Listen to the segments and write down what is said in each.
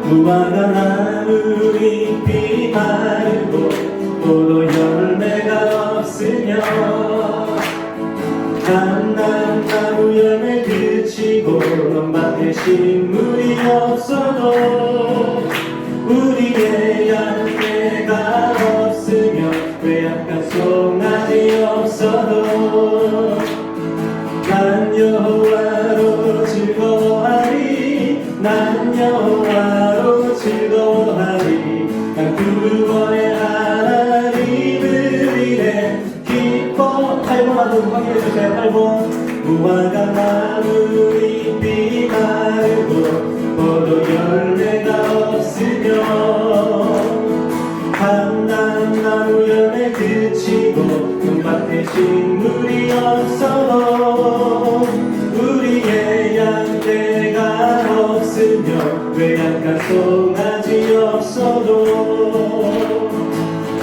무화과 나무잎이 마르고 포도 열매가 없으며 감람나무 열매 그치고 논밭에 식물이 없어도 우리의 양떼가 없으며 외양간 송아지 없어도 난 여호와로 즐거워하리 난 여호와로 즐거워하리 난 구원의 하나님을 위해 기뻐 8번 한번 확인해주세요. 8번 무화과 나무잎이 마르고 포도 열매가 없으며 감람나무 열매 그치고 논밭에 식물이 없어도 우리의 양떼가 없으며 외양간 송아지 없어도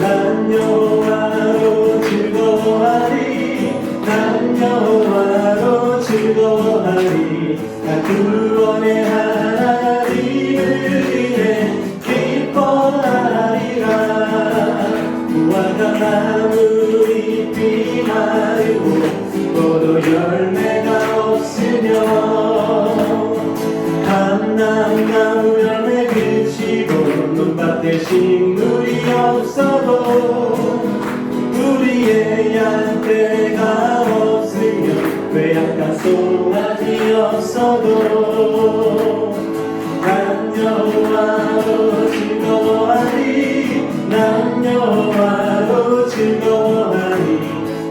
난 여호와로 즐거워하리 난 여호와로 즐거워하리 난 구원의 하나님을 위해 기뻐하리라 무화과 나무잎이 마르고 포도 열매가 없으며 감람나무 열매 그치고 논밭에 식물이 없어도 우리의 양떼가 없으며 외양간 송아지 없어도 난 여호와로 즐거워하리 난 여호와로 즐거워하리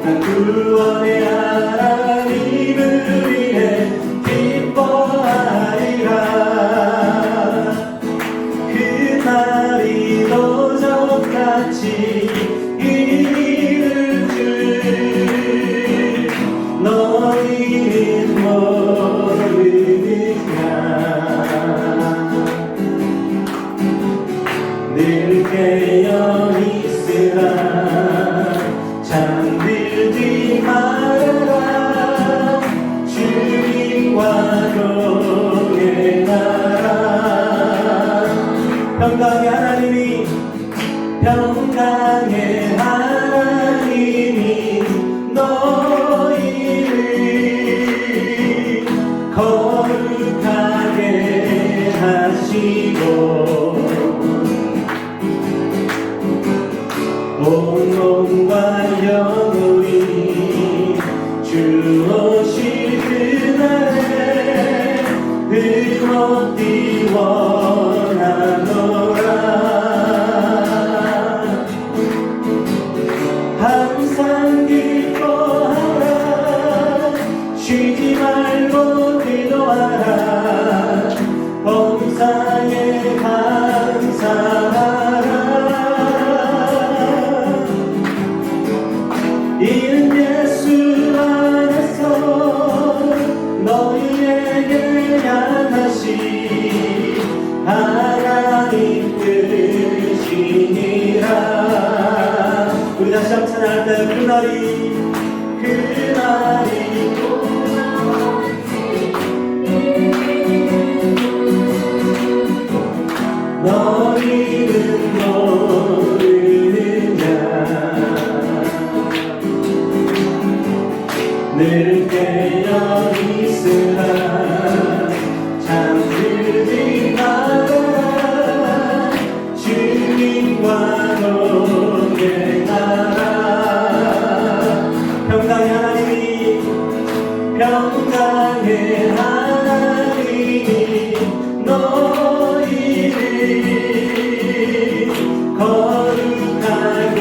난 구원의 하나님을 위해 기뻐하리라 그날이 도적같이 이를 줄 너희는 모르느냐 늘 깨어있으라 잠들지 말아라 주님과 동행하라 평강의 하나님이 너희를 거룩하게 하시고 온 몸과 영혼이 주 오실 그날에 흠없기 원하노라 항상 기뻐하라 쉬지 말고 기도하라 범사에 감사하라 이는 예수 안에서 너희에게 향하신 하나님 뜻이니라 우리 다시 한번 찬양할 때 그날이 너희는 모르느냐 늘 깨어있으라 잠들지 말아라 주님과 동행하라 평강의 하나님이 너희를 거룩하게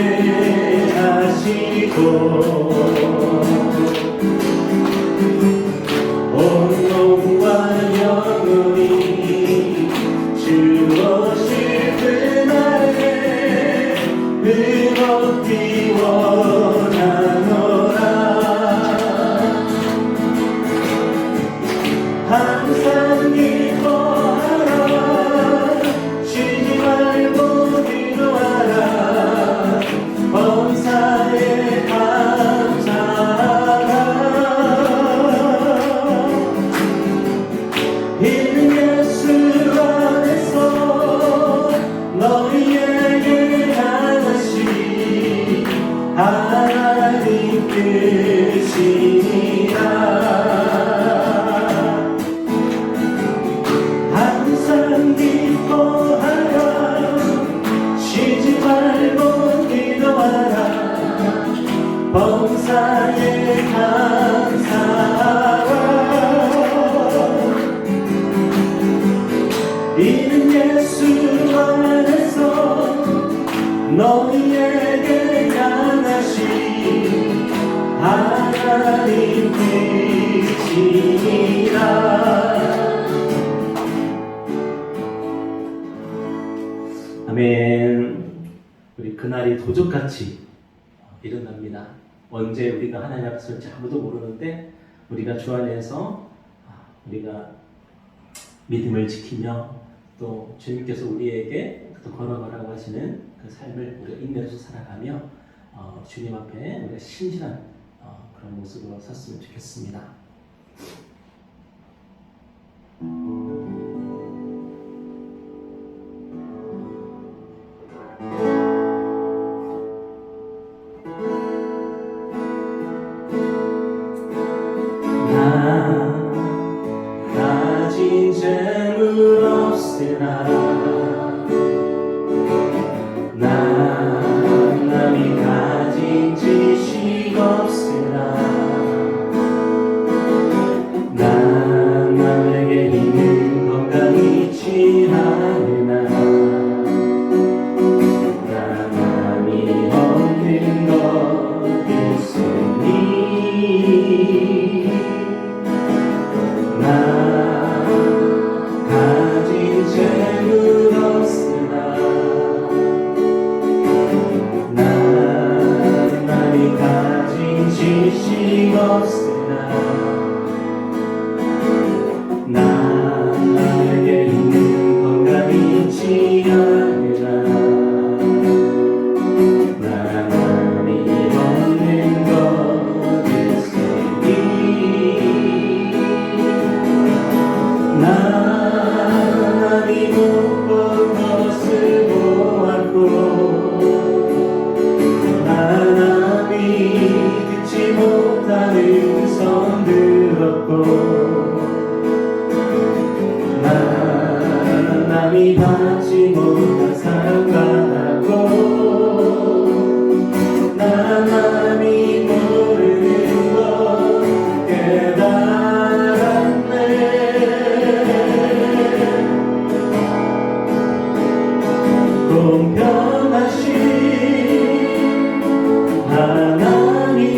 하시고 온 몸과 영혼이 주 오실 그날에 흠없기 원하노라 항상 기뻐하라 쉬지 말고 기도하라 범사에 감사하라 이는 예수 안에서 일이 도적같이 일어납니다. 언제 우리가 하나님 앞에 설지 아무도 모르는데 우리가 주 안에서 우리가 믿음을 지키며 또 주님께서 우리에게 또 걸어가라고 하시는 그 삶을 우리가 인내로서 살아가며 주님 앞에 우리가 신실한 그런 모습으로 섰으면 좋겠습니다. 가진 재물 없으나 남이 가진 지식 없으나 남에게 있는 건강이 취하느나 남이 없는 것 있으니 가진 재물 없으나 남이 가진 지식 없으나 남에게 있는 건강이 취하느라 남이 없는 것 있으니 남이 못 본 것을 보았고 남이 듣지 못한 음성 들었고 남이 받지 못한 사랑 받았고 남이 모르는 것 깨달았네. 공평하신 하나님이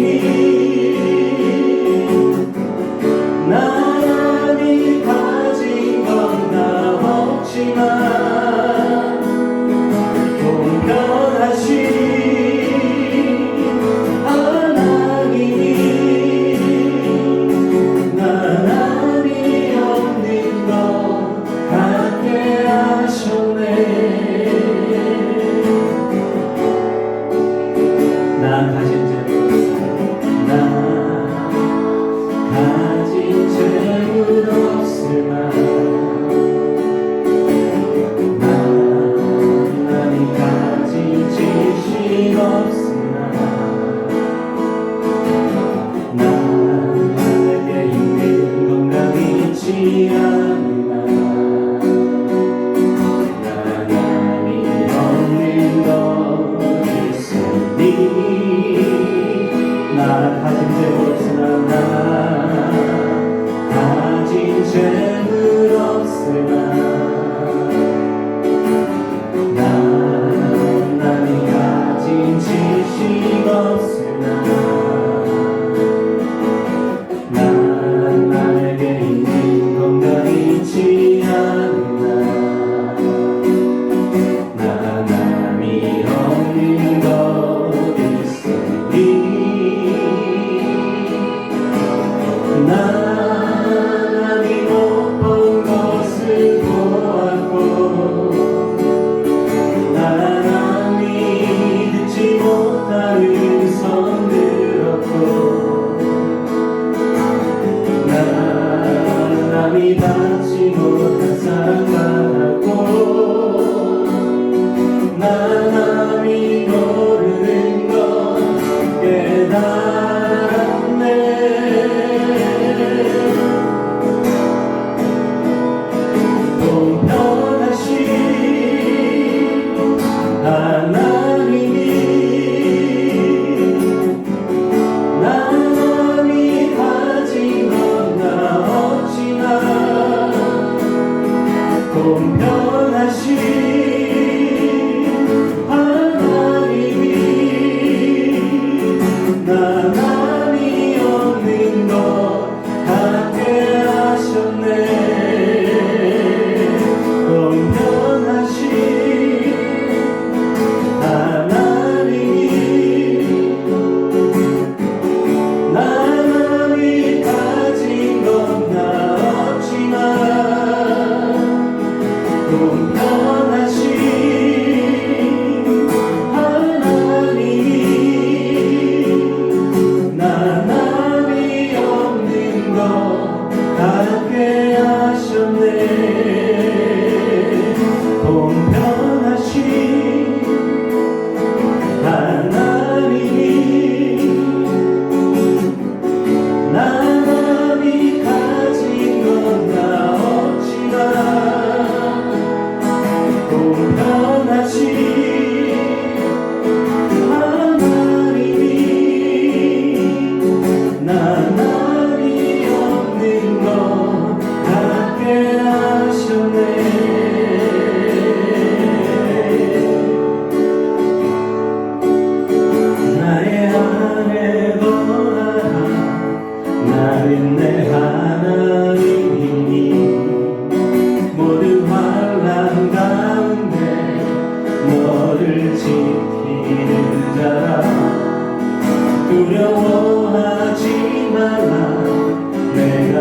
남이 가진 건 다 없지만 공평하신 하나님이 남이 없는 것 같게 하셨네. 나 가진 재물 없으나 남이 가진 지식 없으나 남에게 있는 건강이 취하느나 남이 없는 것 있으니 나 가진 재물 없으나 가진 재물 없으나 남이 가진 지식 없으나 남에게 있는 건강이 취하느나 남이 없는 것 있으니 남이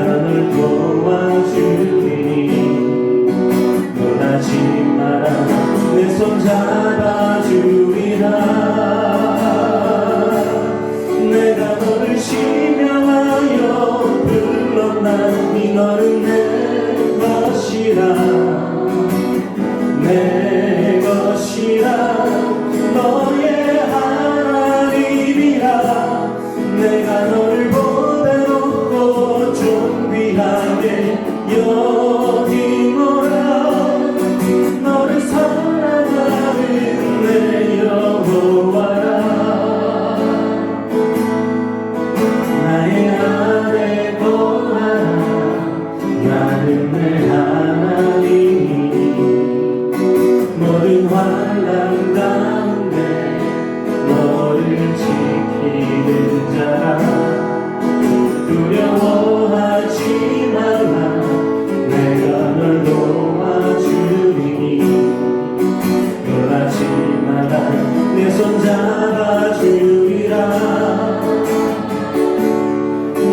널 도와주리니 놀라지 마라 내 손 잡아주리라 내가 너를 심령하여 불렀나니 너는 내 것이라 내 것이라 너의 하나님이라 내가 너를 보배롭고 존귀하게 여기노라 너를 사랑하는 내 여호와라 나의 안에 거하라 나는 내 하나님이니 모든 환난 가운데 너를 지키는 자라 두려워하지 말라 내가 널 도와주리니 놀라지 마라 내 손 잡아주리라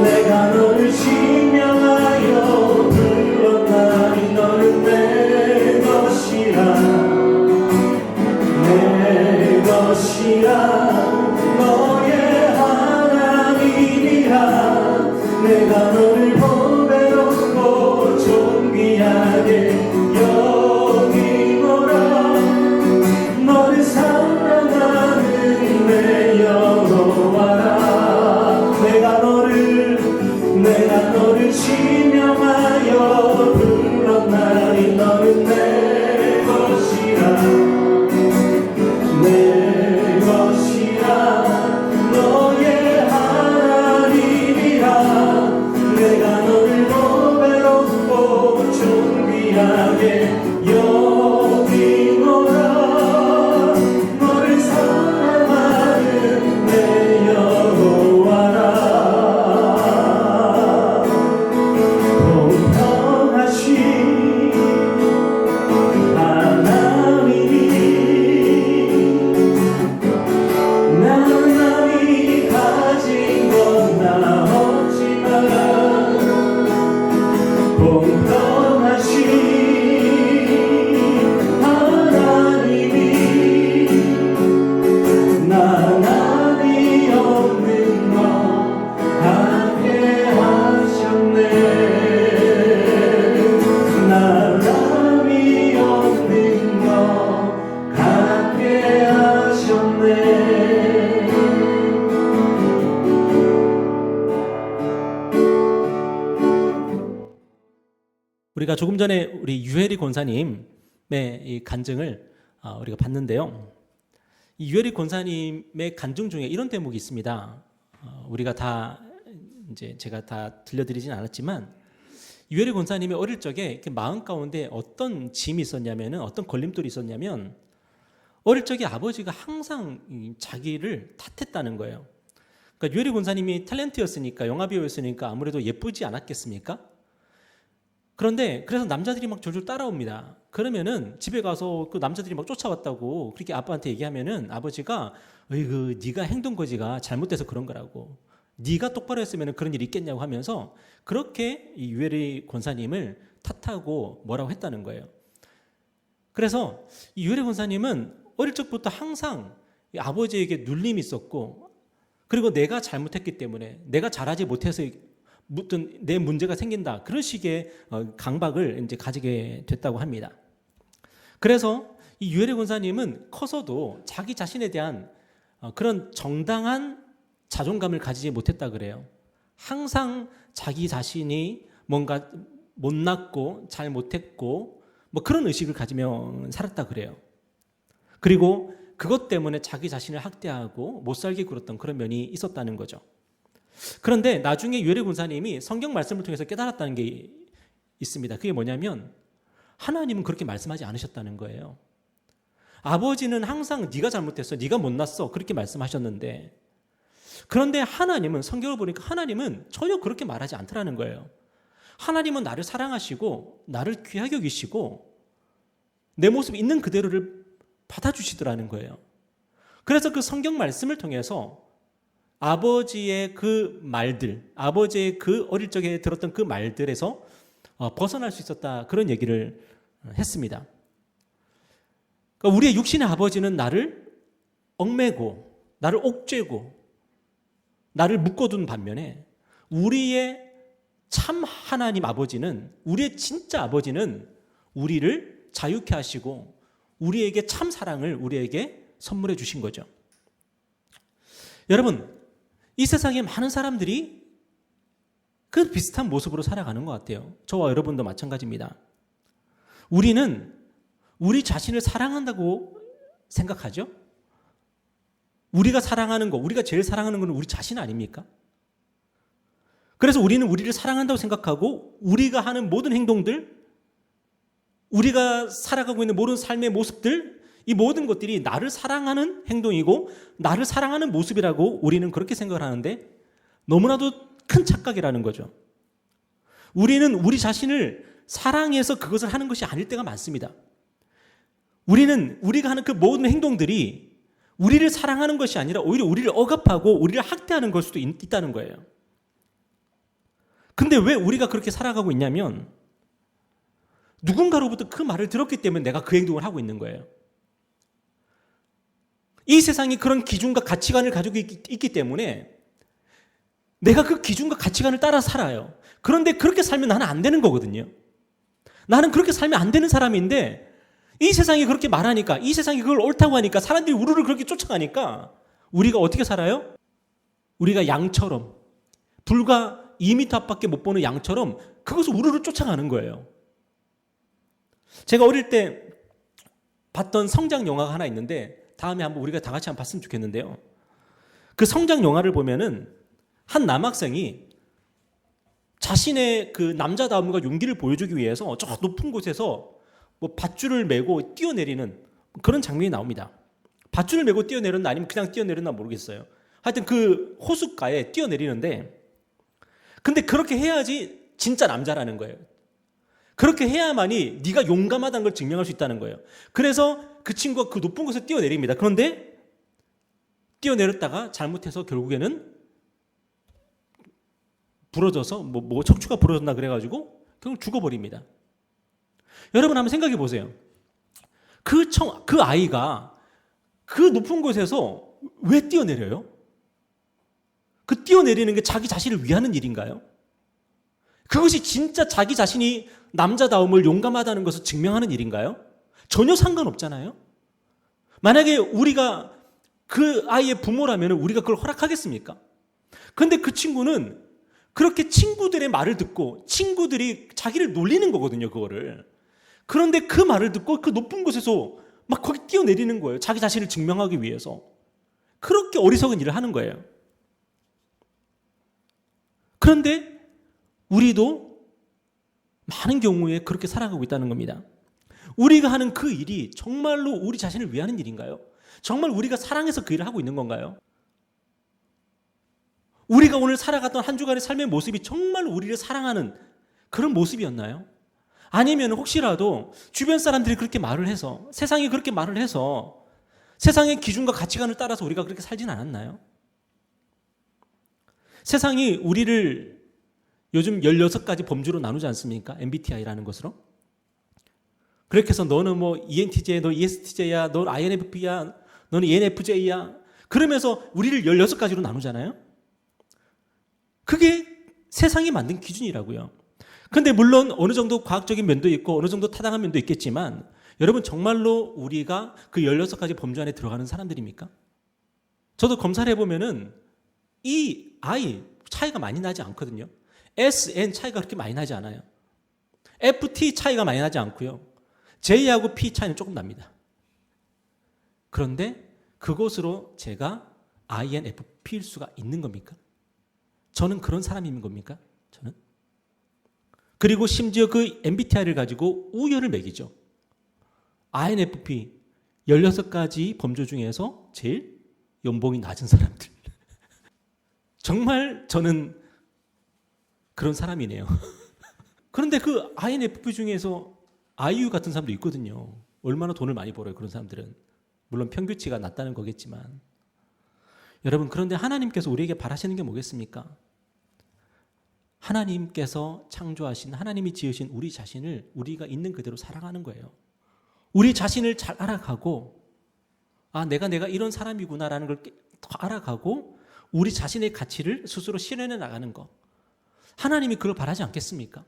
내가 너를 심령하여 불렀나니 너는 내 것이라 내 것이라 너의 하나님이라 내가 너를 보배롭고 존귀하게 여기노라 너를 사랑하는 내 여호와라 내가 너를 심령하여 불렀나니 너는 내 것이라 내 것이라 너의 하나님이라 내가 너를 보배롭고 존귀하게 여기노라 너를 사랑하는 내 여호와라 공평하신 하나님이 남이 가진 건 나 없지만 공평하신 하나님이 나날이 없는 것 함께 하셨네 나날이 없는 것 함께 하셨네 우리가 조금 전에 우리 유혜리 권사님의 이 간증을 우리가 봤는데요. 이 유혜리 권사님의 간증 중에 이런 대목이 있습니다. 우리가 다 이제 제가 다 들려드리진 않았지만 유혜리 권사님이 어릴 적에 마음 가운데 어떤 짐이 있었냐면은 어떤 걸림돌이 있었냐면 어릴 적에 아버지가 항상 자기를 탓했다는 거예요. 그러니까 유혜리 권사님이 탤런트였으니까 영화배우였으니까 아무래도 예쁘지 않았겠습니까? 그런데 그래서 남자들이 막 졸졸 따라옵니다. 그러면은 집에 가서 그 남자들이 막 쫓아왔다고 그렇게 아빠한테 얘기하면은 아버지가 어이구 네가 행동거지가 잘못돼서 그런 거라고 네가 똑바로 했으면 그런 일이 있겠냐고 하면서 그렇게 이 유혜리 권사님을 탓하고 뭐라고 했다는 거예요. 그래서 이 유혜리 권사님은 어릴 적부터 항상 아버지에게 눌림이 있었고 그리고 내가 잘못했기 때문에 내가 잘하지 못해서 무슨 내 문제가 생긴다 그런 식의 강박을 이제 가지게 됐다고 합니다. 그래서 이 유혜리 권사님은 커서도 자기 자신에 대한 그런 정당한 자존감을 가지지 못했다 그래요. 항상 자기 자신이 뭔가 못났고 잘 못했고 뭐 그런 의식을 가지며 살았다 그래요. 그리고 그것 때문에 자기 자신을 학대하고 못 살게 굴었던 그런 면이 있었다는 거죠. 그런데 나중에 유혜리 권사님이 성경 말씀을 통해서 깨달았다는 게 있습니다. 그게 뭐냐면 하나님은 그렇게 말씀하지 않으셨다는 거예요. 아버지는 항상 네가 잘못했어, 네가 못났어 그렇게 말씀하셨는데 그런데 하나님은 성경을 보니까 하나님은 전혀 그렇게 말하지 않더라는 거예요. 하나님은 나를 사랑하시고 나를 귀하게 여기시고 내 모습 있는 그대로를 받아주시더라는 거예요. 그래서 그 성경 말씀을 통해서 아버지의 그 말들, 아버지의 그 어릴 적에 들었던 그 말들에서 벗어날 수 있었다. 그런 얘기를 했습니다. 그러니까 우리의 육신의 아버지는 나를 얽매고 나를 옥죄고 나를 묶어둔 반면에 우리의 참 하나님 아버지는, 우리의 진짜 아버지는 우리를 자유케 하시고 우리에게 참 사랑을 우리에게 선물해 주신 거죠. 여러분, 이 세상에 많은 사람들이 그 비슷한 모습으로 살아가는 것 같아요. 저와 여러분도 마찬가지입니다. 우리는 우리 자신을 사랑한다고 생각하죠? 우리가 사랑하는 거, 우리가 제일 사랑하는 건 우리 자신 아닙니까? 그래서 우리는 우리를 사랑한다고 생각하고 우리가 하는 모든 행동들, 우리가 살아가고 있는 모든 삶의 모습들, 이 모든 것들이 나를 사랑하는 행동이고 나를 사랑하는 모습이라고 우리는 그렇게 생각을 하는데 너무나도 큰 착각이라는 거죠. 우리는 우리 자신을 사랑해서 그것을 하는 것이 아닐 때가 많습니다. 우리는 우리가 하는 그 모든 행동들이 우리를 사랑하는 것이 아니라 오히려 우리를 억압하고 우리를 학대하는 걸 수도 있다는 거예요. 근데 왜 우리가 그렇게 살아가고 있냐면 누군가로부터 그 말을 들었기 때문에 내가 그 행동을 하고 있는 거예요. 이 세상이 그런 기준과 가치관을 가지고 있기 때문에 내가 그 기준과 가치관을 따라 살아요. 그런데 그렇게 살면 나는 안 되는 거거든요. 나는 그렇게 살면 안 되는 사람인데 이 세상이 그렇게 말하니까, 이 세상이 그걸 옳다고 하니까, 사람들이 우리를 그렇게 쫓아가니까 우리가 어떻게 살아요? 우리가 양처럼, 불과 2m 앞밖에 못 보는 양처럼 그것을 우르르 쫓아가는 거예요. 제가 어릴 때 봤던 성장 영화가 하나 있는데 다음에 한번 우리가 다 같이 한번 봤으면 좋겠는데요. 그 성장 영화를 보면은 한 남학생이 자신의 그 남자다움과 용기를 보여주기 위해서 저 높은 곳에서 뭐 밧줄을 메고 뛰어내리는 그런 장면이 나옵니다. 밧줄을 메고 뛰어내렸나 아니면 그냥 뛰어내렸나 모르겠어요. 하여튼 그 호숫가에 뛰어내리는데 근데 그렇게 해야지 진짜 남자라는 거예요. 그렇게 해야만이 네가 용감하다는 걸 증명할 수 있다는 거예요. 그래서 그 친구가 그 높은 곳에 뛰어내립니다. 그런데 뛰어내렸다가 잘못해서 결국에는 부러져서 뭐 척추가 부러졌나 그래가지고 결국 죽어버립니다. 여러분 한번 생각해 보세요. 그 아이가 그 높은 곳에서 왜 뛰어내려요? 그 뛰어내리는 게 자기 자신을 위하는 일인가요? 그것이 진짜 자기 자신이 남자다움을 용감하다는 것을 증명하는 일인가요? 전혀 상관없잖아요. 만약에 우리가 그 아이의 부모라면 우리가 그걸 허락하겠습니까? 그런데 그 친구는 그렇게 친구들의 말을 듣고 친구들이 자기를 놀리는 거거든요, 그거를. 그런데 그 말을 듣고 그 높은 곳에서 막 거기 뛰어내리는 거예요. 자기 자신을 증명하기 위해서. 그렇게 어리석은 일을 하는 거예요. 그런데 우리도 많은 경우에 그렇게 살아가고 있다는 겁니다. 우리가 하는 그 일이 정말로 우리 자신을 위하는 일인가요? 정말 우리가 사랑해서 그 일을 하고 있는 건가요? 우리가 오늘 살아갔던 한 주간의 삶의 모습이 정말 우리를 사랑하는 그런 모습이었나요? 아니면 혹시라도 주변 사람들이 그렇게 말을 해서, 세상이 그렇게 말을 해서 세상의 기준과 가치관을 따라서 우리가 그렇게 살진 않았나요? 세상이 우리를 요즘 16가지 범주로 나누지 않습니까? MBTI라는 것으로. 그렇게 해서 너는 뭐 ENTJ, 너 ESTJ야, 너 INFP야, 너는 ENFJ야. 그러면서 우리를 16가지로 나누잖아요. 그게 세상이 만든 기준이라고요. 그런데 물론 어느 정도 과학적인 면도 있고 어느 정도 타당한 면도 있겠지만 여러분 정말로 우리가 그 16가지 범주 안에 들어가는 사람들입니까? 저도 검사를 해보면은 E, I 차이가 많이 나지 않거든요. S, N 차이가 그렇게 많이 나지 않아요. F, T 차이가 많이 나지 않고요. J하고 P 차이는 조금 납니다. 그런데 그것으로 제가 INFP일 수가 있는 겁니까? 저는 그런 사람인 겁니까? 저는? 그리고 심지어 그 MBTI를 가지고 우열을 매기죠. INFP 16가지 범주 중에서 제일 연봉이 낮은 사람들. 정말 저는 그런 사람이네요. 그런데 그 INFP 중에서 IU 같은 사람도 있거든요. 얼마나 돈을 많이 벌어요, 그런 사람들은. 물론 평균치가 낮다는 거겠지만. 여러분, 그런데 하나님께서 우리에게 바라시는 게 뭐겠습니까? 하나님께서 창조하신, 하나님이 지으신 우리 자신을 우리가 있는 그대로 사랑하는 거예요. 우리 자신을 잘 알아가고, 내가 이런 사람이구나라는 걸 더 알아가고 우리 자신의 가치를 스스로 실현해 나가는 것. 하나님이 그걸 바라지 않겠습니까?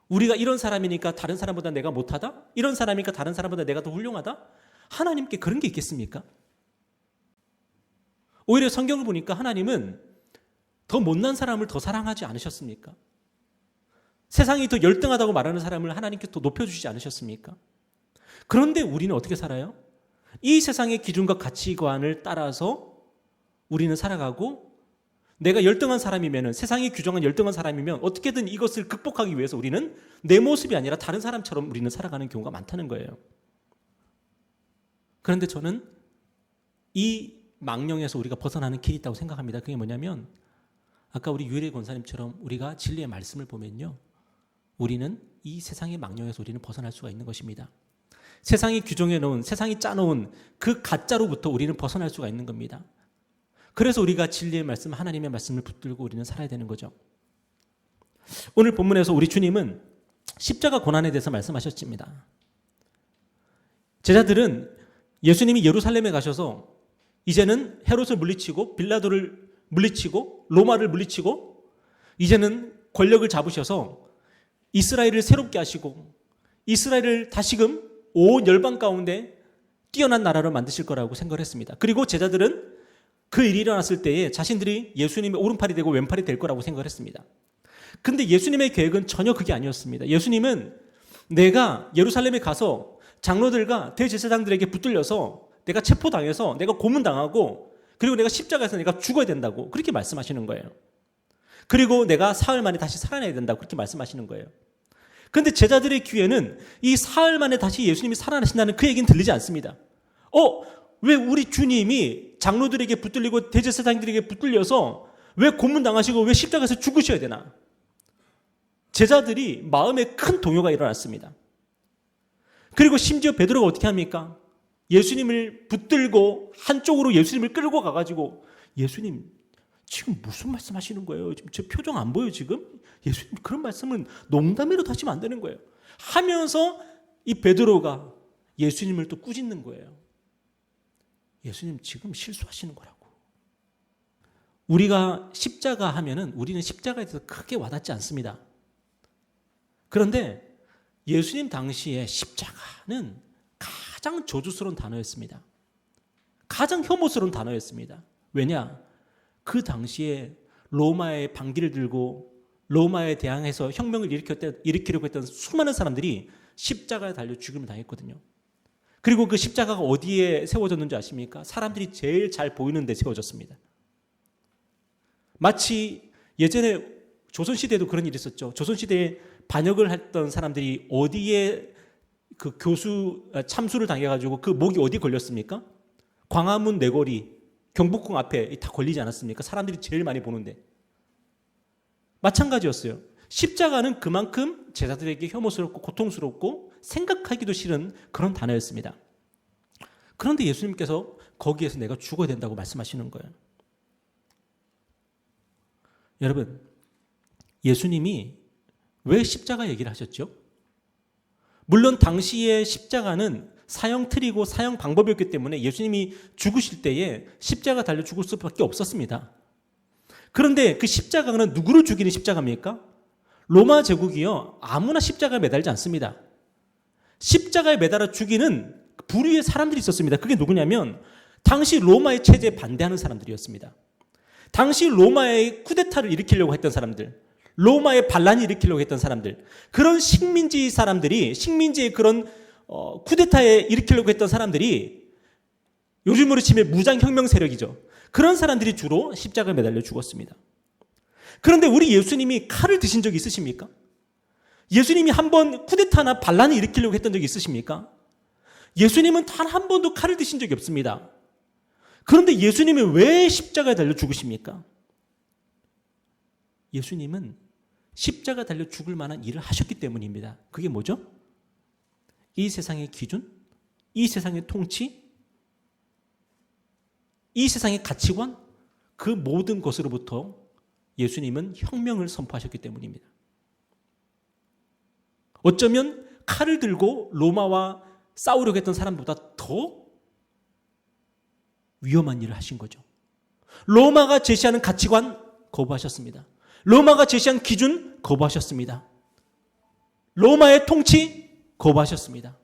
우리가 이런 사람이니까 다른 사람보다 내가 못하다? 이런 사람이니까 다른 사람보다 내가 더 훌륭하다? 하나님께 그런 게 있겠습니까? 오히려 성경을 보니까 하나님은 더 못난 사람을 더 사랑하지 않으셨습니까? 세상이 더 열등하다고 말하는 사람을 하나님께 더 높여주시지 않으셨습니까? 그런데 우리는 어떻게 살아요? 이 세상의 기준과 가치관을 따라서 우리는 살아가고, 내가 열등한 사람이면, 세상이 규정한 열등한 사람이면 어떻게든 이것을 극복하기 위해서 우리는 내 모습이 아니라 다른 사람처럼 우리는 살아가는 경우가 많다는 거예요. 그런데 저는 이 망령에서 우리가 벗어나는 길이 있다고 생각합니다. 그게 뭐냐면, 아까 우리 유일의 권사님처럼 우리가 진리의 말씀을 보면요, 우리는 이 세상의 망령에서 우리는 벗어날 수가 있는 것입니다. 세상이 규정해 놓은, 세상이 짜놓은 그 가짜로부터 우리는 벗어날 수가 있는 겁니다. 그래서 우리가 진리의 말씀, 하나님의 말씀을 붙들고 우리는 살아야 되는 거죠. 오늘 본문에서 우리 주님은 십자가 고난에 대해서 말씀하셨습니다. 제자들은 예수님이 예루살렘에 가셔서 이제는 헤롯을 물리치고 빌라도를 물리치고 로마를 물리치고 이제는 권력을 잡으셔서 이스라엘을 새롭게 하시고 이스라엘을 다시금 온 열방 가운데 뛰어난 나라로 만드실 거라고 생각을 했습니다. 그리고 제자들은 그 일이 일어났을 때에 자신들이 예수님의 오른팔이 되고 왼팔이 될 거라고 생각을 했습니다. 근데 예수님의 계획은 전혀 그게 아니었습니다. 예수님은 내가 예루살렘에 가서 장로들과 대제사장들에게 붙들려서 내가 체포당해서 내가 고문당하고 그리고 내가 십자가에서 내가 죽어야 된다고 그렇게 말씀하시는 거예요. 그리고 내가 사흘 만에 다시 살아나야 된다고 그렇게 말씀하시는 거예요. 그런데 제자들의 귀에는 이 사흘 만에 다시 예수님이 살아나신다는 그 얘기는 들리지 않습니다. 왜 우리 주님이 장로들에게 붙들리고 대제사장들에게 붙들려서 왜 고문당하시고 왜 십자가에서 죽으셔야 되나? 제자들이 마음에 큰 동요가 일어났습니다. 그리고 심지어 베드로가 어떻게 합니까? 예수님을 붙들고 한쪽으로 예수님을 끌고 가가지고 예수님 지금 무슨 말씀하시는 거예요? 지금 제 표정 안 보여요 지금? 예수님 그런 말씀은 농담으로 하시면 안 되는 거예요. 하면서 이 베드로가 예수님을 또 꾸짖는 거예요. 예수님 지금 실수하시는 거라고. 우리가 십자가 하면은 우리는 십자가에 대해서 크게 와닿지 않습니다. 그런데 예수님 당시에 십자가는 가장 저주스러운 단어였습니다. 가장 혐오스러운 단어였습니다. 왜냐? 그 당시에 로마의 반기를 들고 로마에 대항해서 혁명을 일으키려고 했던 수많은 사람들이 십자가에 달려 죽음을 당했거든요. 그리고 그 십자가가 어디에 세워졌는지 아십니까? 사람들이 제일 잘 보이는 데 세워졌습니다. 마치 예전에 조선시대에도 그런 일이 있었죠. 조선시대에 반역을 했던 사람들이 어디에 그 참수를 당해가지고 그 목이 어디 걸렸습니까? 광화문 내거리, 경복궁 앞에 다 걸리지 않았습니까? 사람들이 제일 많이 보는데. 마찬가지였어요. 십자가는 그만큼 제자들에게 혐오스럽고 고통스럽고 생각하기도 싫은 그런 단어였습니다. 그런데 예수님께서 거기에서 내가 죽어야 된다고 말씀하시는 거예요. 여러분, 예수님이 왜 십자가 얘기를 하셨죠? 물론 당시의 십자가는 사형 틀이고 사형 방법이었기 때문에 예수님이 죽으실 때에 십자가 달려 죽을 수밖에 없었습니다. 그런데 그 십자가는 누구를 죽이는 십자가입니까? 로마 제국이요, 아무나 십자가에 매달지 않습니다. 십자가에 매달아 죽이는 부류의 사람들이 있었습니다. 그게 누구냐면 당시 로마의 체제에 반대하는 사람들이었습니다. 당시 로마의 쿠데타를 일으키려고 했던 사람들, 로마의 반란을 일으키려고 했던 사람들, 그런 식민지 사람들이, 식민지의 그런 쿠데타에 일으키려고 했던 사람들이 요즘으로 치면 무장혁명 세력이죠. 그런 사람들이 주로 십자가에 매달려 죽었습니다. 그런데 우리 예수님이 칼을 드신 적이 있으십니까? 예수님이 한번 쿠데타나 반란을 일으키려고 했던 적이 있으십니까? 예수님은 단 한 번도 칼을 드신 적이 없습니다. 그런데 예수님이 왜 십자가에 달려 죽으십니까? 예수님은 십자가 달려 죽을 만한 일을 하셨기 때문입니다. 그게 뭐죠? 이 세상의 기준, 이 세상의 통치, 이 세상의 가치관, 그 모든 것으로부터 예수님은 혁명을 선포하셨기 때문입니다. 어쩌면 칼을 들고 로마와 싸우려고 했던 사람보다 더 위험한 일을 하신 거죠. 로마가 제시하는 가치관 거부하셨습니다. 로마가 제시한 기준 거부하셨습니다. 로마의 통치 거부하셨습니다.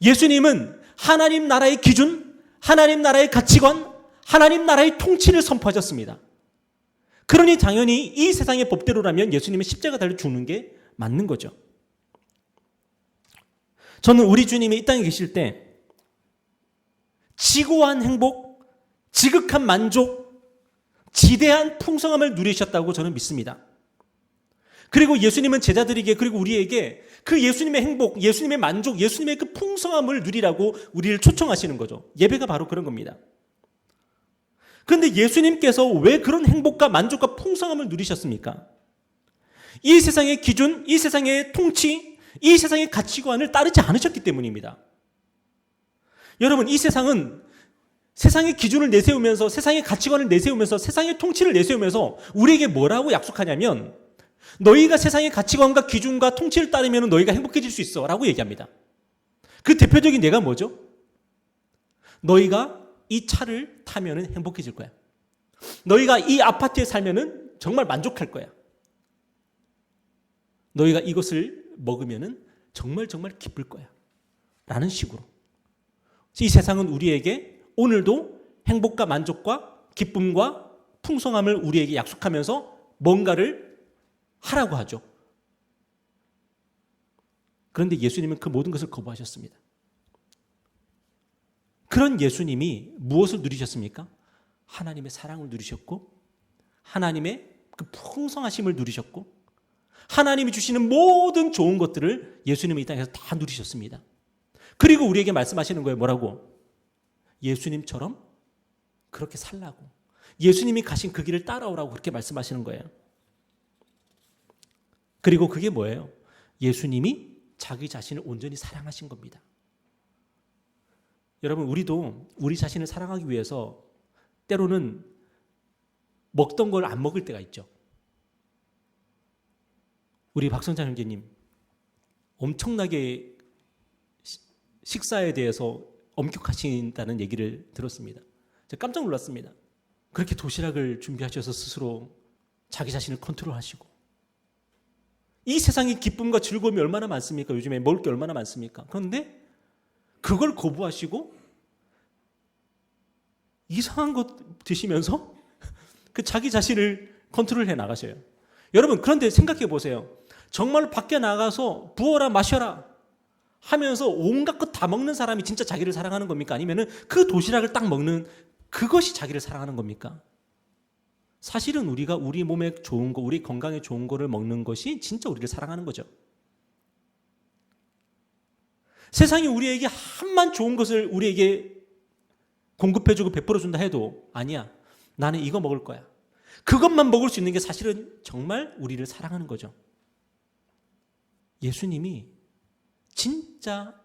예수님은 하나님 나라의 기준, 하나님 나라의 가치관, 하나님 나라의 통치를 선포하셨습니다. 그러니 당연히 이 세상의 법대로라면 예수님은 십자가 달려 죽는 게 맞는 거죠. 저는 우리 주님이 이 땅에 계실 때 지고한 행복, 지극한 만족, 지대한 풍성함을 누리셨다고 저는 믿습니다. 그리고 예수님은 제자들에게, 그리고 우리에게 그 예수님의 행복, 예수님의 만족, 예수님의 그 풍성함을 누리라고 우리를 초청하시는 거죠. 예배가 바로 그런 겁니다. 그런데 예수님께서 왜 그런 행복과 만족과 풍성함을 누리셨습니까? 이 세상의 기준, 이 세상의 통치, 이 세상의 가치관을 따르지 않으셨기 때문입니다. 여러분, 이 세상은 세상의 기준을 내세우면서, 세상의 가치관을 내세우면서, 세상의 통치를 내세우면서 우리에게 뭐라고 약속하냐면, 너희가 세상의 가치관과 기준과 통치를 따르면 너희가 행복해질 수 있어 라고 얘기합니다. 그 대표적인 예가 뭐죠? 너희가 이 차를 타면 행복해질 거야. 너희가 이 아파트에 살면 정말 만족할 거야. 너희가 이것을 먹으면 정말 기쁠 거야 라는 식으로 이 세상은 우리에게 오늘도 행복과 만족과 기쁨과 풍성함을 우리에게 약속하면서 뭔가를 하라고 하죠. 그런데 예수님은 그 모든 것을 거부하셨습니다. 그런 예수님이 무엇을 누리셨습니까? 하나님의 사랑을 누리셨고, 하나님의 그 풍성하심을 누리셨고, 하나님이 주시는 모든 좋은 것들을 예수님이 이 땅에서 다 누리셨습니다. 그리고 우리에게 말씀하시는 거예요. 뭐라고? 예수님처럼 그렇게 살라고. 예수님이 가신 그 길을 따라오라고 그렇게 말씀하시는 거예요. 그리고 그게 뭐예요? 예수님이 자기 자신을 온전히 사랑하신 겁니다. 여러분, 우리도 우리 자신을 사랑하기 위해서 때로는 먹던 걸 안 먹을 때가 있죠. 우리 박성찬 형제님 엄청나게 식사에 대해서 엄격하신다는 얘기를 들었습니다. 제가 깜짝 놀랐습니다. 그렇게 도시락을 준비하셔서 스스로 자기 자신을 컨트롤하시고, 이 세상의 기쁨과 즐거움이 얼마나 많습니까? 요즘에 먹을 게 얼마나 많습니까? 그런데 그걸 거부하시고 이상한 것 드시면서 그 자기 자신을 컨트롤해 나가셔요. 여러분, 그런데 생각해 보세요. 정말 밖에 나가서 부어라 마셔라 하면서 온갖 것 다 먹는 사람이 진짜 자기를 사랑하는 겁니까? 아니면 그 도시락을 딱 먹는 그것이 자기를 사랑하는 겁니까? 사실은 우리가 우리 몸에 좋은 거, 우리 건강에 좋은 거를 먹는 것이 진짜 우리를 사랑하는 거죠. 세상이 우리에게 한만 좋은 것을 우리에게 공급해주고 베풀어준다 해도 아니야, 나는 이거 먹을 거야. 그것만 먹을 수 있는 게 사실은 정말 우리를 사랑하는 거죠. 예수님이 진짜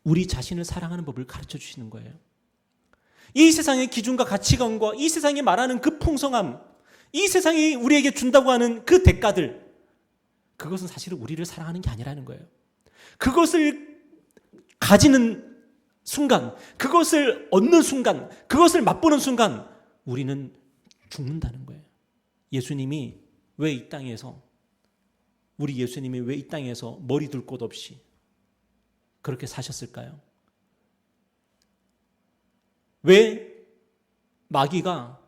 우리 자신을 사랑하는 법을 가르쳐 주시는 거예요. 이 세상의 기준과 가치관과 이 세상이 말하는 그 풍성함, 이 세상이 우리에게 준다고 하는 그 대가들, 그것은 사실은 우리를 사랑하는 게 아니라는 거예요. 그것을 가지는 순간, 그것을 얻는 순간, 그것을 맛보는 순간 우리는 죽는다는 거예요. 예수님이 왜 이 땅에서, 우리 예수님이 왜 이 땅에서 머리 둘 곳 없이 그렇게 사셨을까요? 왜 마귀가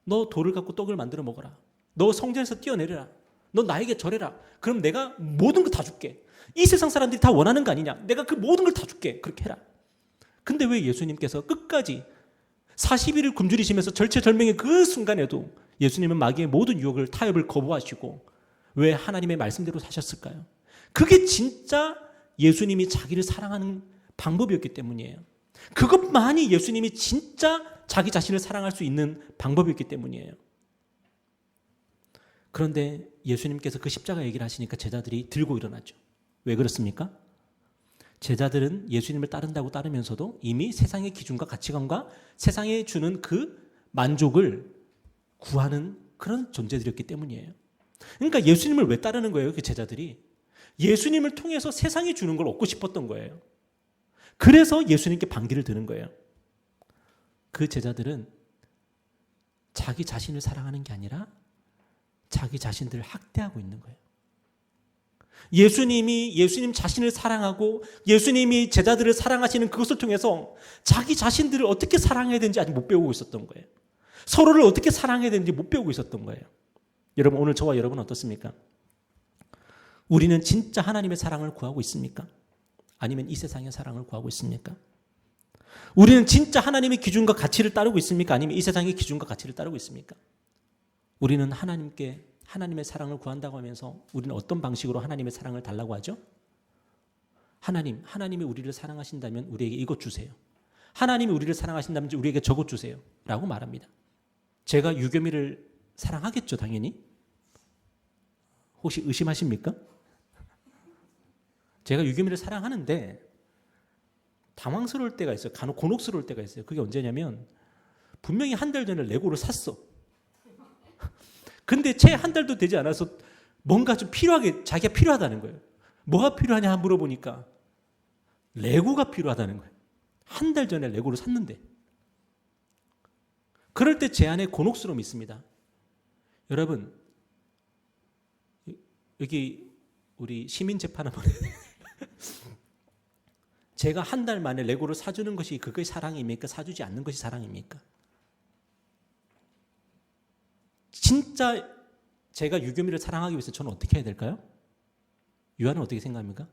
너 돌을 갖고 떡을 만들어 먹어라, 너 성전에서 뛰어내려라, 너 나에게 절해라, 그럼 내가 모든 거 다 줄게, 이 세상 사람들이 다 원하는 거 아니냐, 내가 그 모든 걸 다 줄게, 그렇게 해라. 근데 왜 예수님께서 끝까지 40일을 굶주리시면서 절체절명의 그 순간에도 예수님은 마귀의 모든 유혹을, 타협을 거부하시고 왜 하나님의 말씀대로 사셨을까요? 그게 진짜 예수님이 자기를 사랑하는 방법이었기 때문이에요. 그것만이 예수님이 진짜 자기 자신을 사랑할 수 있는 방법이었기 때문이에요. 그런데 예수님께서 그 십자가 얘기를 하시니까 제자들이 들고 일어났죠. 왜 그렇습니까? 제자들은 예수님을 따르면서도 이미 세상의 기준과 가치관과 세상에 주는 그 만족을 구하는 그런 존재들이었기 때문이에요. 그러니까 예수님을 왜 따르는 거예요? 그 제자들이 예수님을 통해서 세상이 주는 걸 얻고 싶었던 거예요. 그래서 예수님께 반기를 드는 거예요. 그 제자들은 자기 자신을 사랑하는 게 아니라 자기 자신들을 학대하고 있는 거예요. 예수님 자신을 사랑하고 예수님이 제자들을 사랑하시는 그것을 통해서 자기 자신들을 어떻게 사랑해야 되는지 아직 못 배우고 있었던 거예요. 서로를 어떻게 사랑해야 되는지 못 배우고 있었던 거예요. 여러분, 오늘 저와 여러분은 어떻습니까? 우리는 진짜 하나님의 사랑을 구하고 있습니까? 아니면 이 세상의 사랑을 구하고 있습니까? 우리는 진짜 하나님의 기준과 가치를 따르고 있습니까? 아니면 이 세상의 기준과 가치를 따르고 있습니까? 우리는 하나님의 사랑을 구한다고 하면서 우리는 어떤 방식으로 하나님의 사랑을 달라고 하죠? 하나님이 우리를 사랑하신다면 우리에게 이것 주세요. 하나님이 우리를 사랑하신다면 우리에게 저것 주세요. 라고 말합니다. 제가 유겸이를 사랑하겠죠, 당연히. 혹시 의심하십니까? 제가 유겸이를 사랑하는데 당황스러울 때가 있어요. 간혹 곤혹스러울 때가 있어요. 그게 언제냐면 분명히 한 달 전에 레고를 샀어. 근데 채 한 달도 되지 않아서 뭔가 좀 자기가 필요하다는 거예요. 뭐가 필요하냐 물어보니까 레고가 필요하다는 거예요. 한 달 전에 레고를 샀는데. 그럴 때 제 안에 곤혹스러움이 있습니다. 여러분, 여기 우리 시민 재판 한번 제가 한 달 만에 레고를 사주는 것이 그것이 사랑입니까? 사주지 않는 것이 사랑입니까? 진짜 제가 유겸이를 사랑하기 위해서 저는 어떻게 해야 될까요? 유아는 어떻게 생각합니까?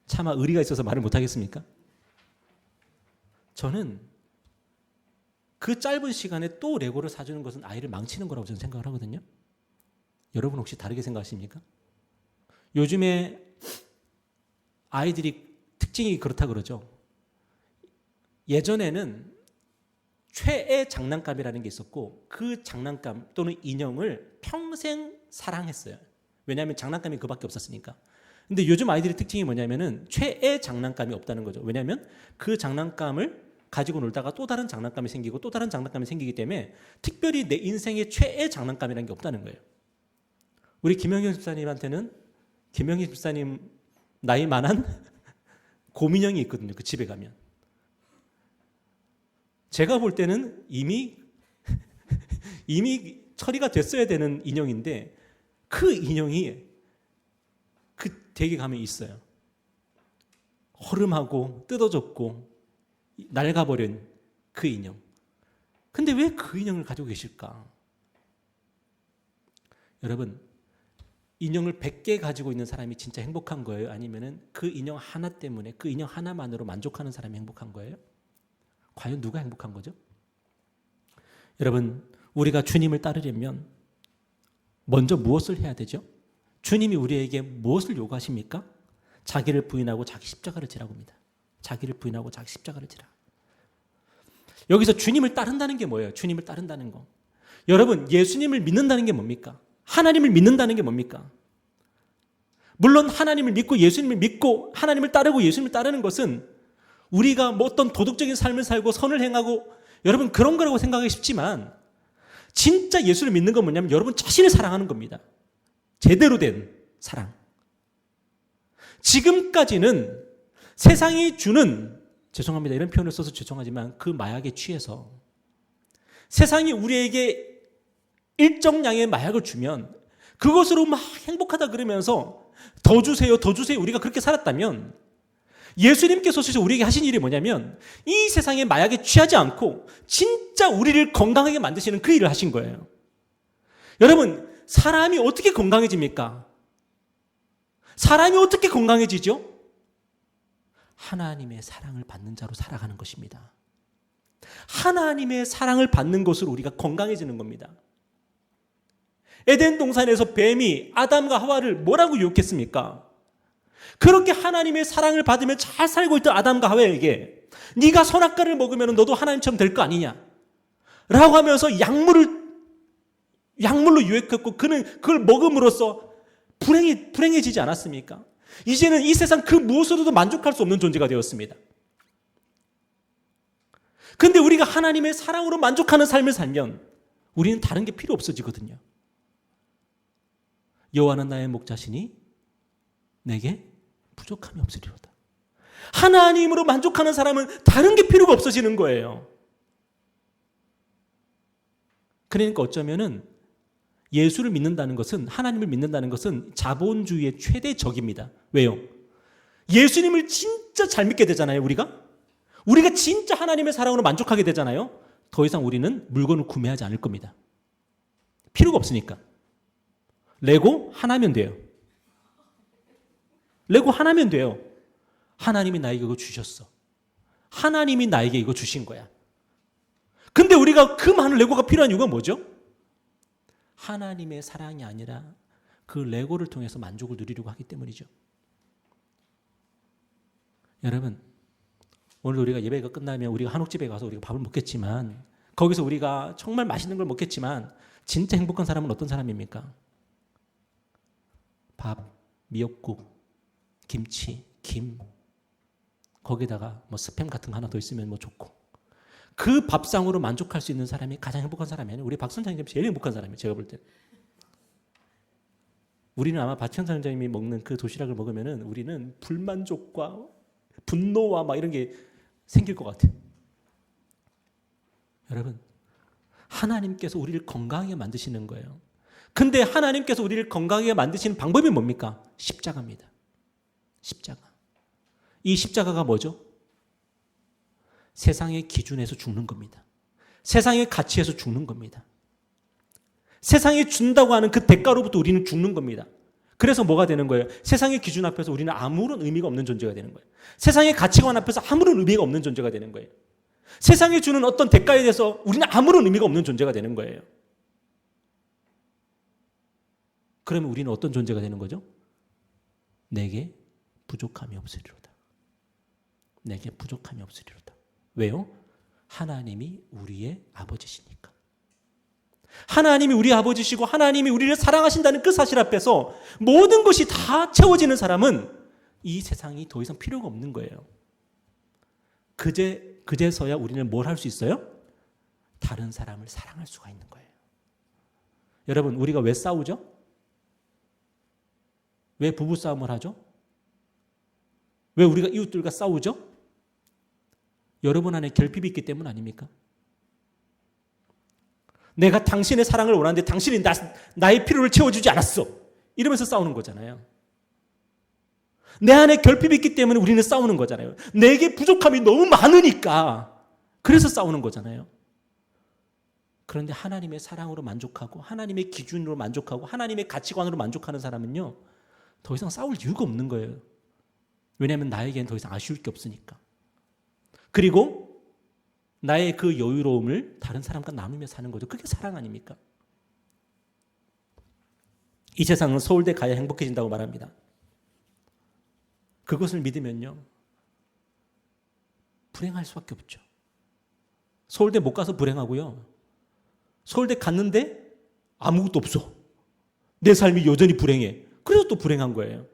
차마 의리가 있어서 말을 못하겠습니까? 저는 그 짧은 시간에 또 레고를 사주는 것은 아이를 망치는 거라고 저는 생각을 하거든요. 여러분 혹시 다르게 생각하십니까? 요즘에 아이들이 특징이 그렇다 그러죠. 예전에는 최애 장난감이라는 게 있었고 그 장난감 또는 인형을 평생 사랑했어요. 왜냐하면 장난감이 그밖에 없었으니까. 근데 요즘 아이들의 특징이 뭐냐면은 최애 장난감이 없다는 거죠. 왜냐하면 그 장난감을 가지고 놀다가 또 다른 장난감이 생기고 또 다른 장난감이 생기기 때문에 특별히 내 인생의 최애 장난감이라는 게 없다는 거예요. 우리 김영현 집사님한테는 김영희 집사님 나이 많은 곰인형이 있거든요. 그 집에 가면. 제가 볼 때는 이미 처리가 됐어야 되는 인형인데 그 인형이 그 댁에 가면 있어요. 허름하고 뜯어졌고 낡아버린 그 인형. 근데 왜 그 인형을 가지고 계실까? 여러분, 인형을 100개 가지고 있는 사람이 진짜 행복한 거예요? 아니면은 그 인형 하나 때문에 그 인형 하나만으로 만족하는 사람이 행복한 거예요? 과연 누가 행복한 거죠? 여러분, 우리가 주님을 따르려면 먼저 무엇을 해야 되죠? 주님이 우리에게 무엇을 요구하십니까? 자기를 부인하고 자기 십자가를 지라고 합니다. 자기를 부인하고 자기 십자가를 지라. 여기서 주님을 따른다는 게 뭐예요? 주님을 따른다는 거. 여러분, 예수님을 믿는다는 게 뭡니까? 하나님을 믿는다는 게 뭡니까? 물론 하나님을 믿고 예수님을 믿고 하나님을 따르고 예수님을 따르는 것은 우리가 뭐 어떤 도덕적인 삶을 살고 선을 행하고 여러분 그런 거라고 생각하기 쉽지만 진짜 예수를 믿는 건 뭐냐면 여러분 자신을 사랑하는 겁니다. 제대로 된 사랑. 지금까지는 세상이 주는 죄송합니다. 이런 표현을 써서 죄송하지만 그 마약에 취해서 세상이 우리에게 일정량의 마약을 주면 그것으로 막 행복하다 그러면서 더 주세요, 더 주세요. 우리가 그렇게 살았다면 예수님께서 우리에게 하신 일이 뭐냐면 이 세상의 마약에 취하지 않고 진짜 우리를 건강하게 만드시는 그 일을 하신 거예요. 여러분, 사람이 어떻게 건강해집니까? 사람이 어떻게 건강해지죠? 하나님의 사랑을 받는 자로 살아가는 것입니다. 하나님의 사랑을 받는 것으로 우리가 건강해지는 겁니다. 에덴 동산에서 뱀이 아담과 하와를 뭐라고 유혹했습니까? 그렇게 하나님의 사랑을 받으며 잘 살고 있던 아담과 하와에게 네가 선악과를 먹으면 너도 하나님처럼 될 거 아니냐 라고 하면서 약물로 유혹했고 그는 그걸 먹음으로써 불행해지지 않았습니까? 이제는 이 세상 그 무엇으로도 만족할 수 없는 존재가 되었습니다. 근데 우리가 하나님의 사랑으로 만족하는 삶을 살면 우리는 다른 게 필요 없어지거든요. 여호와는 나의 목자시니 내게 부족함이 없으리로다. 하나님으로 만족하는 사람은 다른 게 필요가 없어지는 거예요. 그러니까 어쩌면은 예수를 믿는다는 것은, 하나님을 믿는다는 것은 자본주의의 최대 적입니다. 왜요? 예수님을 진짜 잘 믿게 되잖아요, 우리가 진짜 하나님의 사랑으로 만족하게 되잖아요. 더 이상 우리는 물건을 구매하지 않을 겁니다. 필요가 없으니까. 레고 하나면 돼요. 레고 하나면 돼요. 하나님이 나에게 이거 주셨어. 하나님이 나에게 이거 주신 거야. 근데 우리가 그 많은 레고가 필요한 이유가 뭐죠? 하나님의 사랑이 아니라 그 레고를 통해서 만족을 누리려고 하기 때문이죠. 여러분, 오늘 우리가 예배가 끝나면 우리가 한옥집에 가서 우리가 밥을 먹겠지만, 거기서 우리가 정말 맛있는 걸 먹겠지만, 진짜 행복한 사람은 어떤 사람입니까? 밥, 미역국, 김치, 김, 거기다가 뭐 스팸 같은 거 하나 더 있으면 뭐 좋고, 그 밥상으로 만족할 수 있는 사람이 가장 행복한 사람이 아니에요. 우리 박 선장님 제일 행복한 사람이에요. 제가 볼 때. 우리는 아마 박현 선장님이 먹는 그 도시락을 먹으면은 우리는 불만족과 분노와 막 이런 게 생길 것 같아요. 여러분, 하나님께서 우리를 건강하게 만드시는 거예요. 근데 하나님께서 우리를 건강하게 만드시는 방법이 뭡니까? 십자가입니다. 십자가. 이 십자가가 뭐죠? 세상의 기준에서 죽는 겁니다. 세상의 가치에서 죽는 겁니다. 세상이 준다고 하는 그 대가로부터 우리는 죽는 겁니다. 그래서 뭐가 되는 거예요? 세상의 기준 앞에서 우리는 아무런 의미가 없는 존재가 되는 거예요. 세상의 가치관 앞에서 아무런 의미가 없는 존재가 되는 거예요. 세상이 주는 어떤 대가에 대해서 우리는 아무런 의미가 없는 존재가 되는 거예요. 그러면 우리는 어떤 존재가 되는 거죠? 내게 부족함이 없으리로다. 내게 부족함이 없으리로다. 왜요? 하나님이 우리의 아버지시니까. 하나님이 우리 아버지시고 하나님이 우리를 사랑하신다는 그 사실 앞에서 모든 것이 다 채워지는 사람은 이 세상이 더 이상 필요가 없는 거예요. 그제서야 우리는 뭘 할 수 있어요? 다른 사람을 사랑할 수가 있는 거예요. 여러분, 우리가 왜 싸우죠? 왜 부부싸움을 하죠? 왜 우리가 이웃들과 싸우죠? 여러분 안에 결핍이 있기 때문 아닙니까? 내가 당신의 사랑을 원하는데 당신이 나의 필요를 채워주지 않았어. 이러면서 싸우는 거잖아요. 내 안에 결핍이 있기 때문에 우리는 싸우는 거잖아요. 내게 부족함이 너무 많으니까 그래서 싸우는 거잖아요. 그런데 하나님의 사랑으로 만족하고 하나님의 기준으로 만족하고 하나님의 가치관으로 만족하는 사람은요, 더 이상 싸울 이유가 없는 거예요. 왜냐하면 나에게는 더 이상 아쉬울 게 없으니까. 그리고 나의 그 여유로움을 다른 사람과 나누며 사는 거죠. 그게 사랑 아닙니까? 이 세상은 서울대 가야 행복해진다고 말합니다. 그것을 믿으면요, 불행할 수밖에 없죠. 서울대 못 가서 불행하고요, 서울대 갔는데 아무것도 없어. 내 삶이 여전히 불행해. 그래서 또 불행한 거예요.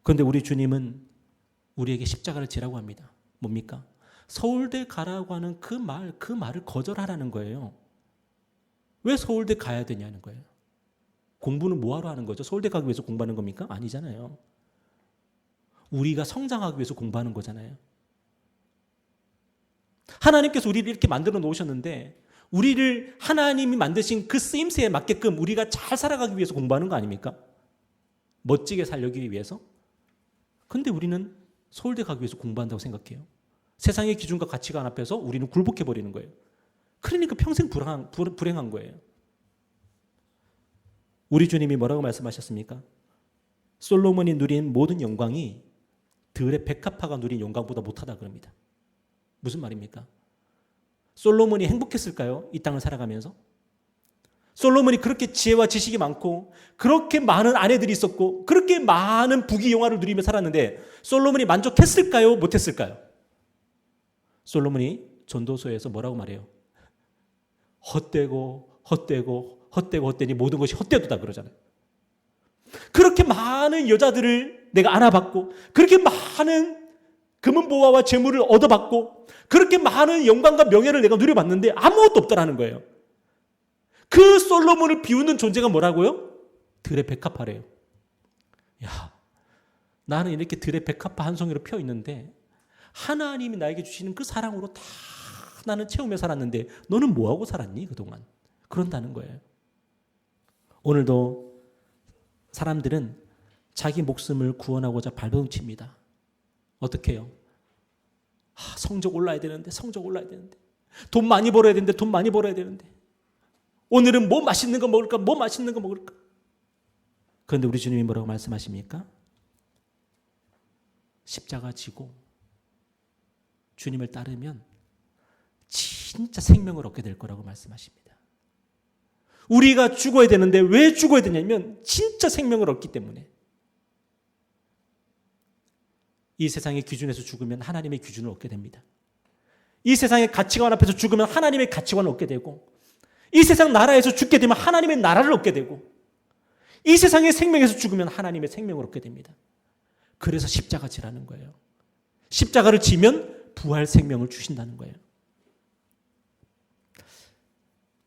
그런데 우리 주님은 우리에게 십자가를 지라고 합니다. 뭡니까? 서울대 가라고 하는 그 말을 거절하라는 거예요. 왜 서울대 가야 되냐는 거예요. 공부는 뭐하러 하는 거죠? 서울대 가기 위해서 공부하는 겁니까? 아니잖아요. 우리가 성장하기 위해서 공부하는 거잖아요. 하나님께서 우리를 이렇게 만들어 놓으셨는데 우리를 하나님이 만드신 그 쓰임새에 맞게끔 우리가 잘 살아가기 위해서 공부하는 거 아닙니까? 멋지게 살려기 위해서? 근데 우리는 서울대 가기 위해서 공부한다고 생각해요. 세상의 기준과 가치관 앞에서 우리는 굴복해버리는 거예요. 그러니까 평생 불행한 거예요. 우리 주님이 뭐라고 말씀하셨습니까? 솔로몬이 누린 모든 영광이 들의 백합화가 누린 영광보다 못하다 그럽니다. 무슨 말입니까? 솔로몬이 행복했을까요? 이 땅을 살아가면서? 솔로몬이 그렇게 지혜와 지식이 많고 그렇게 많은 아내들이 있었고 그렇게 많은 부귀영화를 누리며 살았는데 솔로몬이 만족했을까요? 못했을까요? 솔로몬이 전도서에서 뭐라고 말해요? 헛되고 헛되고 헛되고 헛되니 모든 것이 헛되도다 그러잖아요. 그렇게 많은 여자들을 내가 안아봤고, 그렇게 많은 금은보화와 재물을 얻어봤고, 그렇게 많은 영광과 명예를 내가 누려봤는데 아무것도 없다라는 거예요. 그 솔로몬을 비우는 존재가 뭐라고요? 들의 백합화래요. 야, 나는 이렇게 들의 백합화 한 송이로 펴 있는데 하나님이 나에게 주시는 그 사랑으로 다 나는 채우며 살았는데 너는 뭐하고 살았니 그동안? 그런다는 거예요. 오늘도 사람들은 자기 목숨을 구원하고자 발버둥칩니다. 어떻게 해요? 성적 올라야 되는데, 성적 올라야 되는데, 돈 많이 벌어야 되는데, 돈 많이 벌어야 되는데, 오늘은 뭐 맛있는 거 먹을까, 뭐 맛있는 거 먹을까. 그런데 우리 주님이 뭐라고 말씀하십니까? 십자가 지고 주님을 따르면 진짜 생명을 얻게 될 거라고 말씀하십니다. 우리가 죽어야 되는데 왜 죽어야 되냐면 진짜 생명을 얻기 때문에. 이 세상의 기준에서 죽으면 하나님의 기준을 얻게 됩니다. 이 세상의 가치관 앞에서 죽으면 하나님의 가치관을 얻게 되고, 이 세상 나라에서 죽게 되면 하나님의 나라를 얻게 되고, 이 세상의 생명에서 죽으면 하나님의 생명을 얻게 됩니다. 그래서 십자가 지라는 거예요. 십자가를 지면 부활 생명을 주신다는 거예요.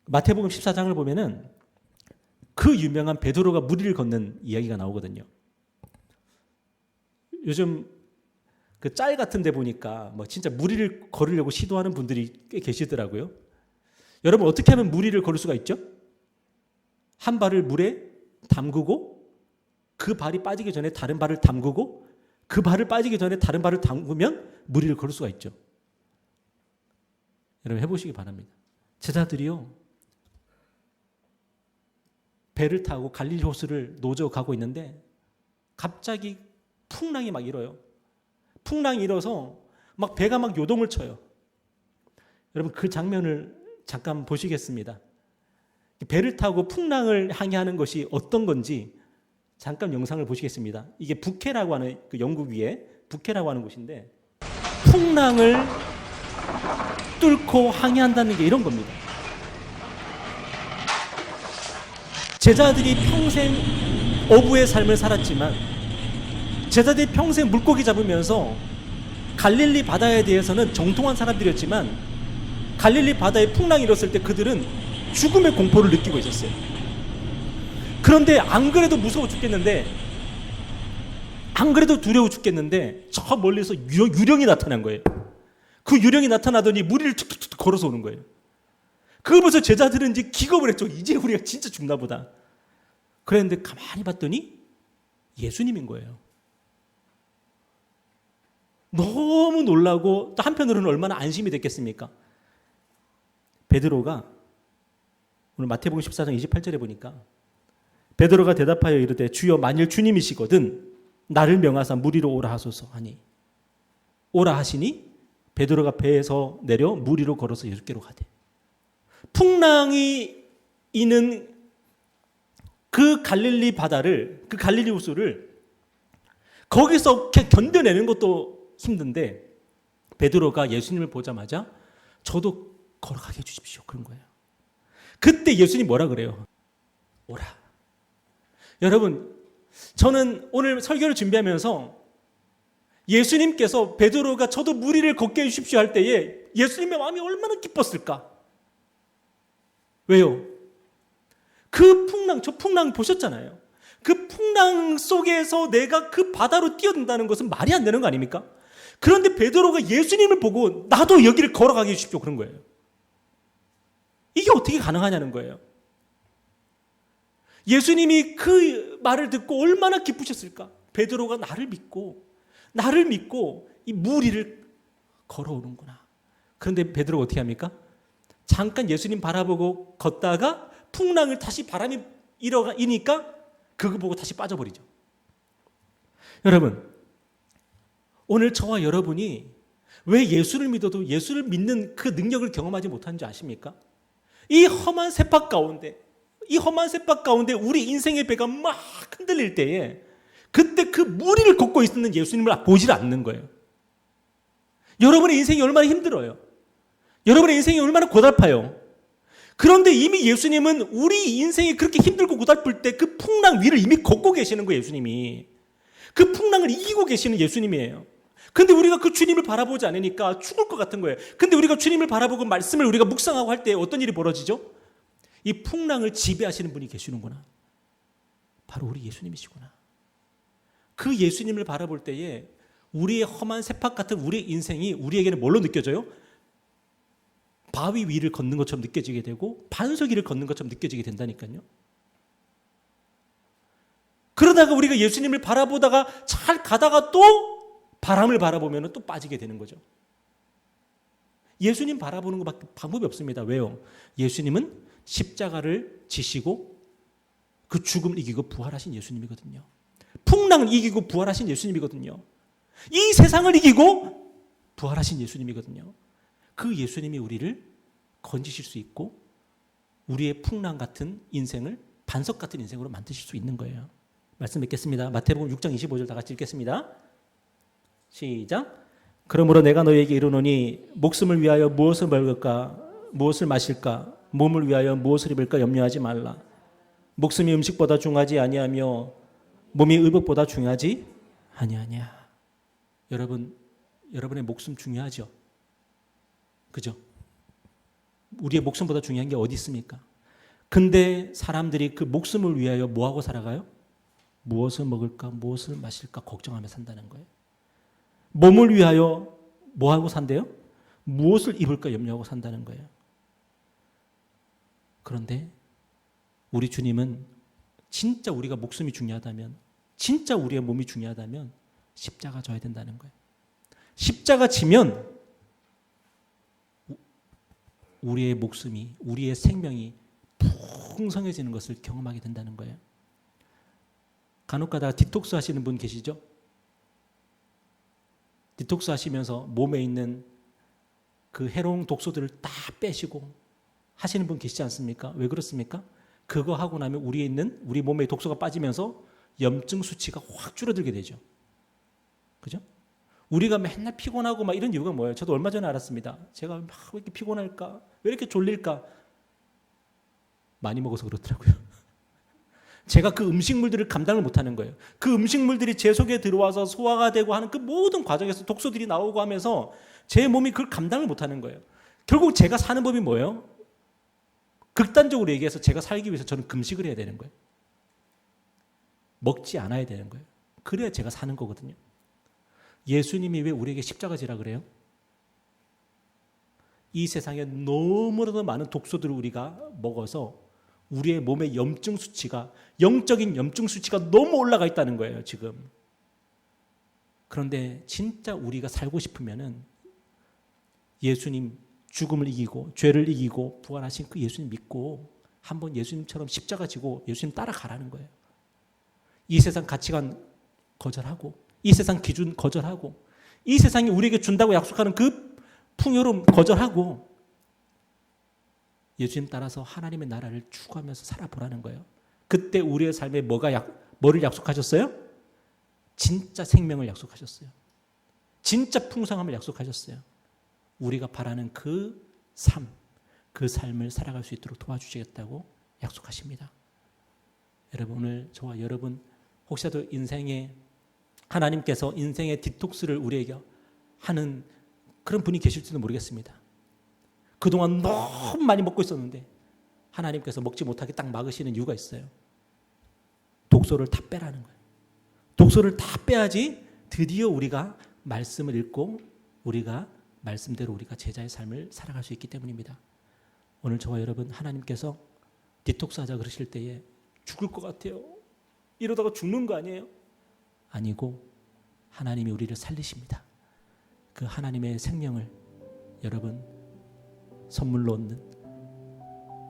마태복음 14장을 보면은 그 유명한 베드로가 무리를 걷는 이야기가 나오거든요. 요즘 그 짤 같은 데 보니까 뭐 진짜 무리를 걸으려고 시도하는 분들이 꽤 계시더라고요. 여러분 어떻게 하면 무리를 걸을 수가 있죠? 한 발을 물에 담그고 그 발이 빠지기 전에 다른 발을 담그고 그 발을 빠지기 전에 다른 발을 담그면 무리를 걸을 수가 있죠. 여러분 해보시기 바랍니다. 제자들이요, 배를 타고 갈릴리 호수를 노저 가고 있는데 갑자기 풍랑이 막 일어요. 풍랑이 일어서 막 배가 막 요동을 쳐요. 여러분 그 장면을 잠깐 보시겠습니다. 배를 타고 풍랑을 항해하는 것이 어떤 건지 잠깐 영상을 보시겠습니다. 이게 부케라고 하는, 그 영국 위에 부케라고 하는 곳인데 풍랑을 뚫고 항해한다는 게 이런 겁니다. 제자들이 평생 어부의 삶을 살았지만, 제자들이 평생 물고기 잡으면서 갈릴리 바다에 대해서는 정통한 사람들이었지만, 갈릴리 바다에 풍랑이 일었을 때 그들은 죽음의 공포를 느끼고 있었어요. 그런데 안 그래도 무서워 죽겠는데, 안 그래도 두려워 죽겠는데 저 멀리서 유령이 나타난 거예요. 그 유령이 나타나더니 무리를 툭툭툭 걸어서 오는 거예요. 그거 보면서 제자들은 이제 기겁을 했죠. 이제 우리가 진짜 죽나 보다. 그랬는데 가만히 봤더니 예수님인 거예요. 너무 놀라고 또 한편으로는 얼마나 안심이 됐겠습니까? 베드로가 오늘 마태복음 14장 28절에 보니까 베드로가 대답하여 이르되 주여 만일 주님이시거든 나를 명하사 무리로 오라 하소서 하니, 오라 하시니 베드로가 배에서 내려 무리로 걸어서 예수께로 가되, 풍랑이 이는 그 갈릴리 바다를, 그 갈릴리 호수를 거기서 견뎌내는 것도 힘든데 베드로가 예수님을 보자마자 저도 걸어가게 해주십시오 그런 거예요. 그때 예수님 뭐라 그래요? 오라. 여러분 저는 오늘 설교를 준비하면서 예수님께서 베드로가 저도 무리를 걷게 해주십시오 할 때에 예수님의 마음이 얼마나 기뻤을까? 왜요? 그 풍랑, 저 풍랑 보셨잖아요. 그 풍랑 속에서 내가 그 바다로 뛰어든다는 것은 말이 안 되는 거 아닙니까? 그런데 베드로가 예수님을 보고 나도 여기를 걸어가게 해주십시오 그런 거예요. 이게 어떻게 가능하냐는 거예요. 예수님이 그 말을 듣고 얼마나 기쁘셨을까? 베드로가 나를 믿고 이 무리를 걸어오는구나. 그런데 베드로가 어떻게 합니까? 잠깐 예수님 바라보고 걷다가 풍랑을 다시 바람이 이니까 그거 보고 다시 빠져버리죠. 여러분 오늘 저와 여러분이 왜 예수를 믿어도 예수를 믿는 그 능력을 경험하지 못하는지 아십니까? 이 험한 세팍 가운데 우리 인생의 배가 막 흔들릴 때에 그때 그 무리를 걷고 있는 예수님을 보질 않는 거예요. 여러분의 인생이 얼마나 힘들어요. 여러분의 인생이 얼마나 고달파요. 그런데 이미 예수님은 우리 인생이 그렇게 힘들고 고달플 때 그 풍랑 위를 이미 걷고 계시는 거예요. 예수님이. 그 풍랑을 이기고 계시는 예수님이에요. 근데 우리가 그 주님을 바라보지 않으니까 죽을 것 같은 거예요. 근데 우리가 주님을 바라보고 말씀을 우리가 묵상하고 할 때 어떤 일이 벌어지죠? 이 풍랑을 지배하시는 분이 계시는구나. 바로 우리 예수님이시구나. 그 예수님을 바라볼 때에 우리의 험한 세팍 같은 우리의 인생이 우리에게는 뭘로 느껴져요? 바위 위를 걷는 것처럼 느껴지게 되고 반석 위를 걷는 것처럼 느껴지게 된다니까요. 그러다가 우리가 예수님을 바라보다가 잘 가다가 또 바람을 바라보면 또 빠지게 되는 거죠. 예수님 바라보는 것밖에 방법이 없습니다. 왜요? 예수님은 십자가를 지시고 그 죽음을 이기고 부활하신 예수님이거든요. 풍랑을 이기고 부활하신 예수님이거든요. 이 세상을 이기고 부활하신 예수님이거든요. 그 예수님이 우리를 건지실 수 있고 우리의 풍랑 같은 인생을 반석 같은 인생으로 만드실 수 있는 거예요. 말씀 맺겠습니다. 마태복음 6장 25절 다 같이 읽겠습니다. 시작. 그러므로 내가 너희에게 이르노니 목숨을 위하여 무엇을 먹을까 무엇을 마실까 몸을 위하여 무엇을 입을까 염려하지 말라. 목숨이 음식보다 중하지 아니하며 몸이 의복보다 중하지 아니하냐. 여러분의 목숨 중요하죠? 그죠? 우리의 목숨보다 중요한 게 어디 있습니까? 근데 사람들이 그 목숨을 위하여 뭐하고 살아가요? 무엇을 먹을까 무엇을 마실까 걱정하며 산다는 거예요. 몸을 위하여 뭐하고 산대요? 무엇을 입을까 염려하고 산다는 거예요. 그런데 우리 주님은 진짜 우리가 목숨이 중요하다면, 진짜 우리의 몸이 중요하다면 십자가 져야 된다는 거예요. 십자가 지면 우리의 목숨이, 우리의 생명이 풍성해지는 것을 경험하게 된다는 거예요. 간혹가다 디톡스 하시는 분 계시죠? 디톡스 하시면서 몸에 있는 그 해로운 독소들을 다 빼시고 하시는 분 계시지 않습니까? 왜 그렇습니까? 그거 하고 나면 우리 몸에 독소가 빠지면서 염증 수치가 확 줄어들게 되죠. 그죠? 우리가 맨날 피곤하고 막 이런 이유가 뭐예요? 저도 얼마 전에 알았습니다. 제가 막 왜 이렇게 피곤할까? 왜 이렇게 졸릴까? 많이 먹어서 그렇더라고요. 제가 그 음식물들을 감당을 못하는 거예요. 그 음식물들이 제 속에 들어와서 소화가 되고 하는 그 모든 과정에서 독소들이 나오고 하면서 제 몸이 그걸 감당을 못하는 거예요. 결국 제가 사는 법이 뭐예요? 극단적으로 얘기해서 제가 살기 위해서 저는 금식을 해야 되는 거예요. 먹지 않아야 되는 거예요. 그래야 제가 사는 거거든요. 예수님이 왜 우리에게 십자가 지라 그래요? 이 세상에 너무나도 많은 독소들을 우리가 먹어서 우리의 몸의 염증 수치가, 영적인 염증 수치가 너무 올라가 있다는 거예요, 지금. 그런데 진짜 우리가 살고 싶으면은 예수님 죽음을 이기고 죄를 이기고 부활하신 그 예수님 믿고 한번 예수님처럼 십자가 지고 예수님 따라가라는 거예요. 이 세상 가치관 거절하고 이 세상 기준 거절하고 이 세상이 우리에게 준다고 약속하는 그 풍요로움 거절하고 예수님 따라서 하나님의 나라를 추구하면서 살아보라는 거예요. 그때 우리의 삶에 뭐를 약속하셨어요? 진짜 생명을 약속하셨어요. 진짜 풍성함을 약속하셨어요. 우리가 바라는 그 삶, 그 삶을 살아갈 수 있도록 도와주시겠다고 약속하십니다. 여러분, 오늘 저와 여러분 혹시라도 인생에 하나님께서 인생의 디톡스를 우리에게 하는 그런 분이 계실지도 모르겠습니다. 그동안 너무 많이 먹고 있었는데 하나님께서 먹지 못하게 딱 막으시는 이유가 있어요. 독소를 다 빼라는 거예요. 독소를 다 빼야지 드디어 우리가 말씀을 읽고 우리가 말씀대로 우리가 제자의 삶을 살아갈 수 있기 때문입니다. 오늘 저와 여러분 하나님께서 디톡스 하자 그러실 때에 죽을 것 같아요. 이러다가 죽는 거 아니에요? 아니고 하나님이 우리를 살리십니다. 그 하나님의 생명을 여러분 선물로 얻는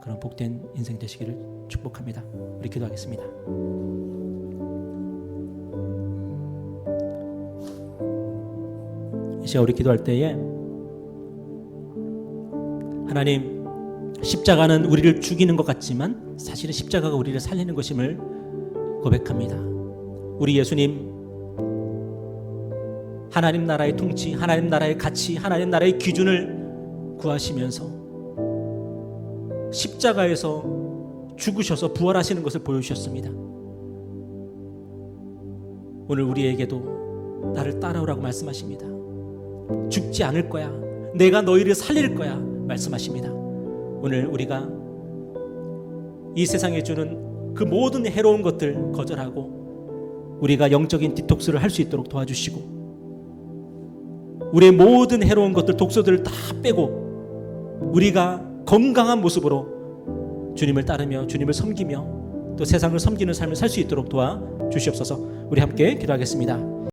그런 복된 인생 되시기를 축복합니다. 우리 기도하겠습니다. 이 시간 우리 기도할 때에 하나님, 십자가는 우리를 죽이는 것 같지만 사실은 십자가가 우리를 살리는 것임을 고백합니다. 우리 예수님, 하나님 나라의 통치, 하나님 나라의 가치, 하나님 나라의 기준을 구하시면서 십자가에서 죽으셔서 부활하시는 것을 보여주셨습니다. 오늘 우리에게도 나를 따라오라고 말씀하십니다. 죽지 않을 거야. 내가 너희를 살릴 거야. 말씀하십니다. 오늘 우리가 이 세상에 주는 그 모든 해로운 것들 거절하고 우리가 영적인 디톡스를 할 수 있도록 도와주시고 우리의 모든 해로운 것들, 독소들을 다 빼고 우리가 건강한 모습으로 주님을 따르며 주님을 섬기며 또 세상을 섬기는 삶을 살 수 있도록 도와주시옵소서. 우리 함께 기도하겠습니다.